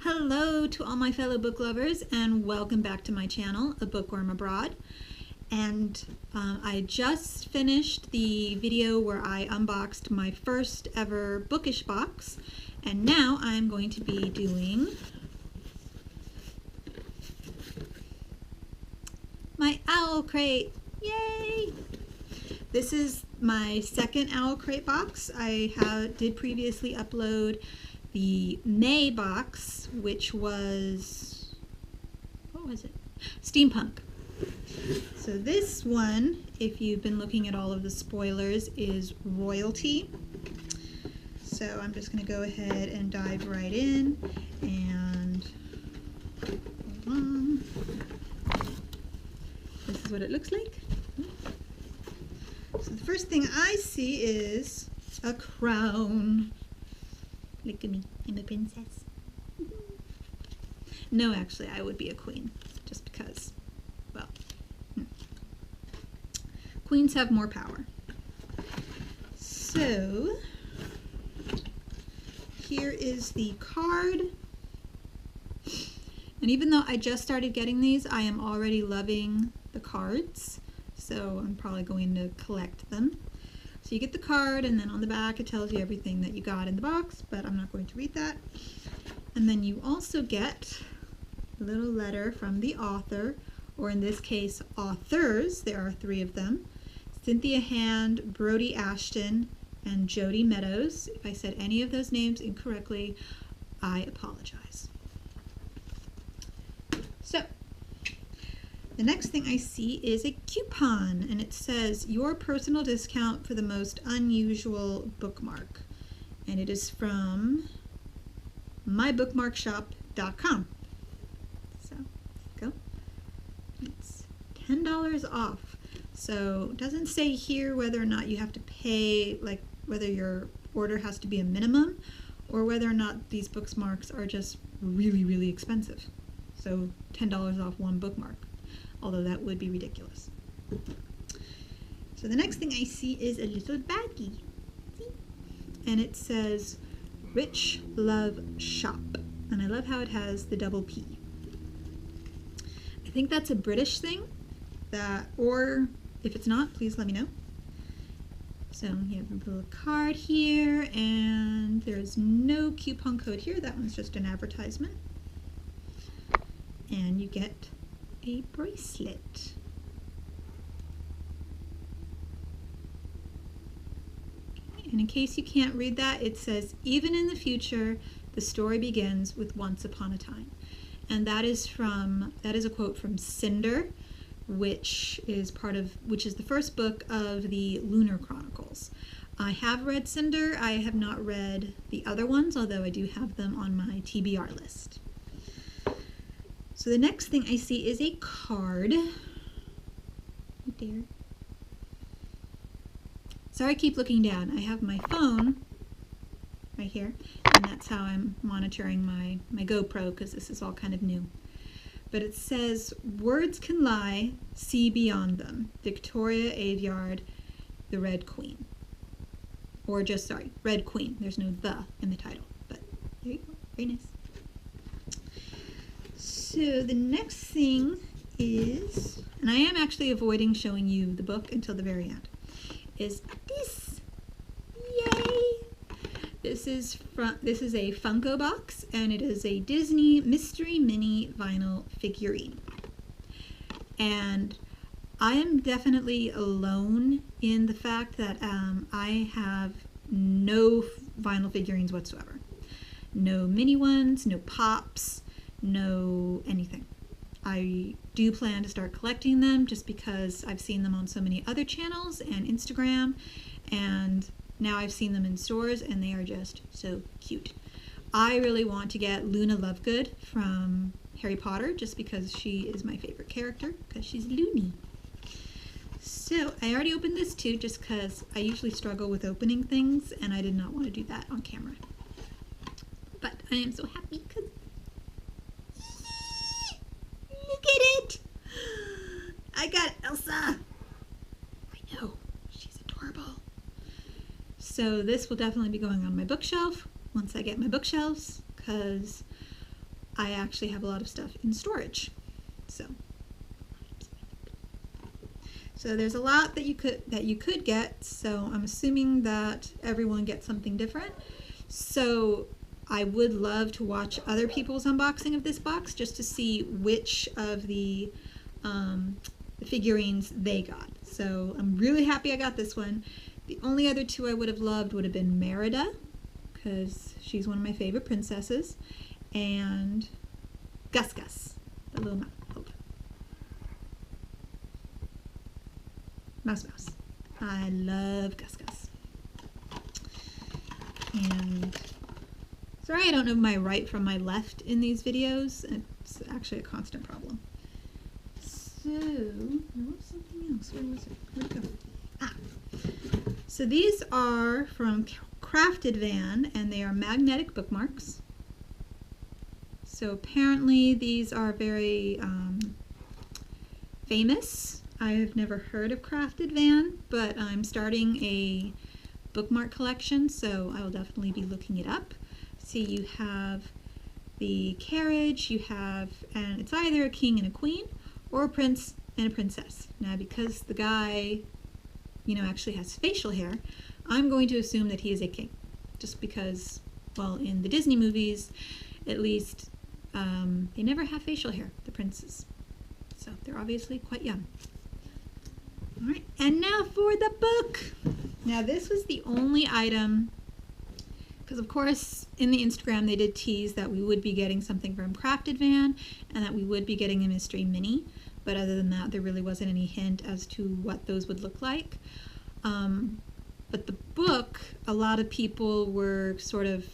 Hello to all my fellow book lovers and welcome back to my channel, A Bookworm Abroad. And I just finished the video where I unboxed my first ever bookish box, and now I'm going to be doing my Owlcrate. Yay! This is my second Owlcrate box. I did previously upload the May box, which was, what was it? Steampunk. So this one, if you've been looking at all of the spoilers, is royalty. So I'm just going to go ahead and dive right in, and hold on. This is what it looks like. So the first thing I see is a crown. Look at me, I'm a princess. No, actually, I would be a queen, just because, well, queens have more power. So, here is the card. And even though I just started getting these, I am already loving the cards, so I'm probably going to collect them. So you get the card, and then on the back it tells you everything that you got in the box, but I'm not going to read that. And then you also get a little letter from the author, or in this case, authors. There are 3 of them: Cynthia Hand, Brody Ashton, and Jody Meadows. If I said any of those names incorrectly, I apologize. So, the next thing I see is a coupon, and it says your personal discount for the most unusual bookmark. And it is from mybookmarkshop.com. So, go. It's $10 off. So, it doesn't say here whether or not you have to pay, like whether your order has to be a minimum, or whether or not these bookmarks are just really, really expensive. So, $10 off one bookmark. Although that would be ridiculous. So the next thing I see is a little baggie. See? And it says Rich Love Shop. And I love how it has the double P. I think that's a British thing, or if it's not, please let me know. So you have a little card here, and there's no coupon code here. That one's just an advertisement. And you get a bracelet. And in case you can't read that, it says, even in the future, the story begins with once upon a time. And that is a quote from Cinder, which is the first book of the Lunar Chronicles. I have read Cinder. I have not read the other ones, although I do have them on my TBR list. So the next thing I see is a card. Right there. Sorry I keep looking down. I have my phone right here, and that's how I'm monitoring my GoPro, because this is all kind of new. But it says, words can lie, see beyond them. Victoria Aveyard, the Red Queen. Or just, sorry, Red Queen. There's no the in the title, but there you go. Very nice. So the next thing is, and I am actually avoiding showing you the book until the very end, is this. Yay! This is a Funko box, and it is a Disney Mystery Mini vinyl figurine. And I am definitely alone in the fact that I have no vinyl figurines whatsoever. No mini ones, no pops, no anything. I do plan to start collecting them just because I've seen them on so many other channels and Instagram, and now I've seen them in stores and they are just so cute. I really want to get Luna Lovegood from Harry Potter just because she is my favorite character, because she's loony. So I already opened this too just because I usually struggle with opening things and I did not want to do that on camera. But I am so happy because look at it! I got Elsa! I know, she's adorable. So this will definitely be going on my bookshelf once I get my bookshelves, because I actually have a lot of stuff in storage. So there's a lot that you could get, so I'm assuming that everyone gets something different. So I would love to watch other people's unboxing of this box just to see which of the figurines they got. So I'm really happy I got this one. The only other two I would have loved would have been Merida, because she's one of my favorite princesses, and Gus Gus, the little mouse. Mouse. I love Gus Gus. And sorry I don't know my right from my left in these videos. It's actually a constant problem. So, there was something else. Where was it? Where'd it go? Ah. So these are from Crafted Van, and they are magnetic bookmarks. So apparently these are very famous. I've never heard of Crafted Van, but I'm starting a bookmark collection, so I will definitely be looking it up. See, you have the carriage, you have, and it's either a king and a queen, or a prince and a princess. Now, because the guy, you know, actually has facial hair, I'm going to assume that he is a king. Just because, well, in the Disney movies, at least, they never have facial hair, the princes. So they're obviously quite young. All right, and now for the book. Now this was the only item, because of course in the Instagram they did tease that we would be getting something from Crafted Van and that we would be getting a mystery mini, but other than that there really wasn't any hint as to what those would look like. But the book, a lot of people were sort of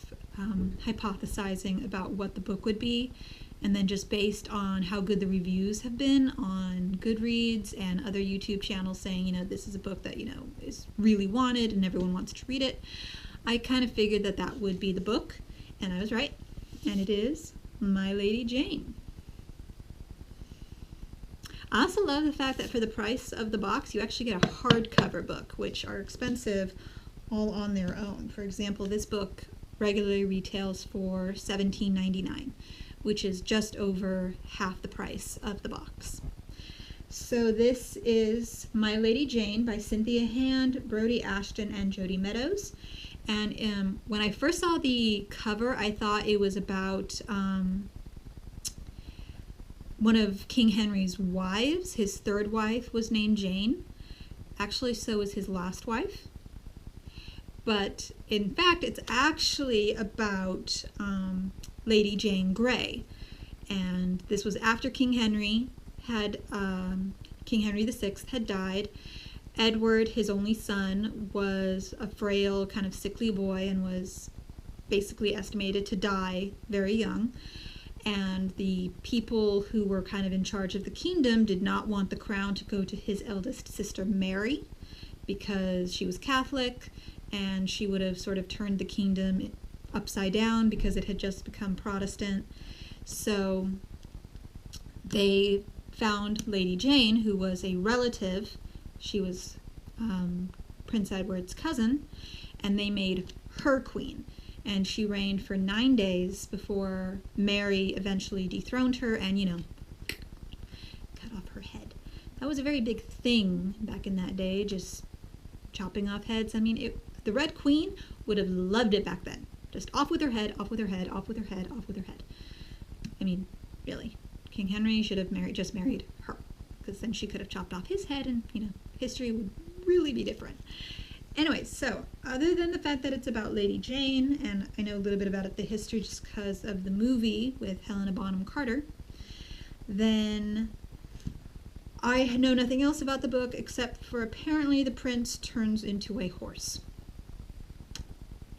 hypothesizing about what the book would be, and then just based on how good the reviews have been on Goodreads and other YouTube channels saying, you know, this is a book that, you know, is really wanted and everyone wants to read it, I kind of figured that that would be the book, and I was right, and it is My Lady Jane. I also love the fact that for the price of the box, you actually get a hardcover book, which are expensive all on their own. For example, this book regularly retails for $17.99. which is just over half the price of the box. So this is My Lady Jane by Cynthia Hand, Brody Ashton, and Jody Meadows. And when I first saw the cover, I thought it was about one of King Henry's wives. His third wife was named Jane. Actually, so was his last wife. But in fact, it's actually about Lady Jane Grey, and this was after King Henry VI had died. Edward, his only son, was a frail, kind of sickly boy and was basically estimated to die very young. And the people who were kind of in charge of the kingdom did not want the crown to go to his eldest sister Mary, because she was Catholic and she would have sort of turned the kingdom upside down because it had just become Protestant. So they found Lady Jane, who was a relative. She was Prince Edward's cousin, and they made her queen. And she reigned for 9 days before Mary eventually dethroned her and, you know, cut off her head. That was a very big thing back in that day, just chopping off heads. I mean, the Red Queen would have loved it back then. Just off with her head, off with her head, off with her head, off with her head. I mean, really. King Henry should have just married her, because then she could have chopped off his head and, you know, history would really be different. Anyway, so other than the fact that it's about Lady Jane, and I know a little bit about the history just because of the movie with Helena Bonham Carter, then I know nothing else about the book except for apparently the prince turns into a horse.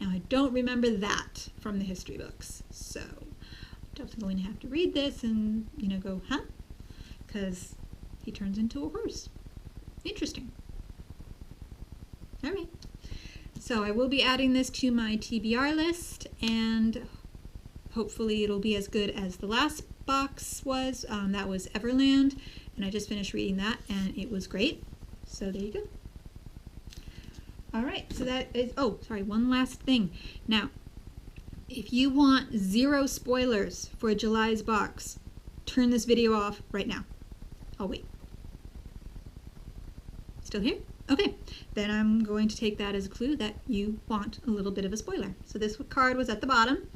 Now, I don't remember that from the history books, so I'm definitely going to have to read this and, you know, go, huh? Because he turns into a horse. Interesting. All right. So I will be adding this to my TBR list, and hopefully it'll be as good as the last box was. That was Everland, and I just finished reading that, and it was great. So there you go. All right, so that is, oh, sorry, one last thing. Now, If you want 0 spoilers for July's box, turn this video off right now. I'll wait. Still here? Okay, then I'm going to take that as a clue that you want a little bit of a spoiler. So this card was at the bottom,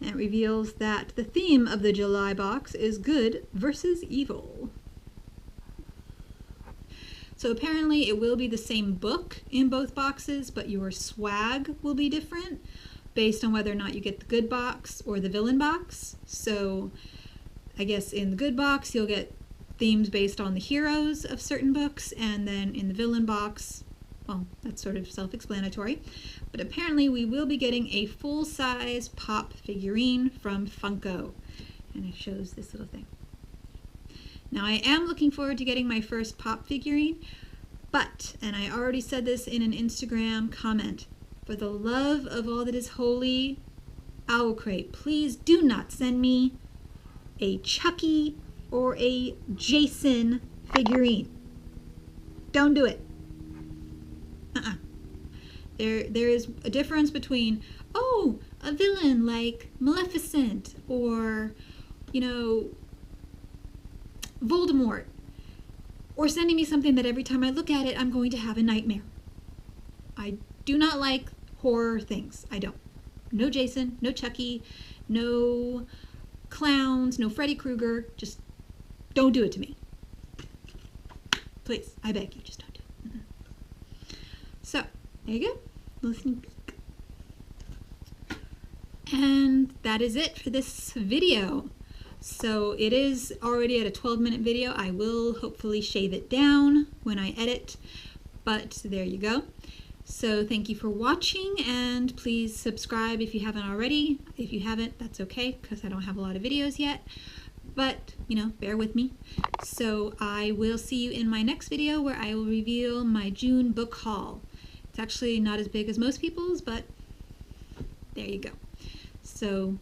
and it reveals that the theme of the July box is good versus evil. So apparently it will be the same book in both boxes, but your swag will be different based on whether or not you get the good box or the villain box. So I guess in the good box you'll get themes based on the heroes of certain books, and then in the villain box, well, that's sort of self-explanatory. But apparently we will be getting a full-size pop figurine from Funko, and it shows this little thing. Now I am looking forward to getting my first pop figurine, but, and I already said this in an Instagram comment, for the love of all that is holy, Owlcrate, please do not send me a Chucky or a Jason figurine. Don't do it. There is a difference between, oh, a villain like Maleficent or, you know, Voldemort, or sending me something that every time I look at it I'm going to have a nightmare. I do not like horror things. I don't. No Jason, no Chucky, no clowns, no Freddy Krueger. Just don't do it to me. Please, I beg you, just don't do it. So, there you go. Listening peek. And that is it for this video. So it is already at a 12-minute video. I will hopefully shave it down when I edit, but there you go. So thank you for watching, and please subscribe if you haven't already. If you haven't, that's okay, because I don't have a lot of videos yet, but you know, bear with me. So I will see you in my next video where I will reveal my June book haul. It's actually not as big as most people's, but there you go. So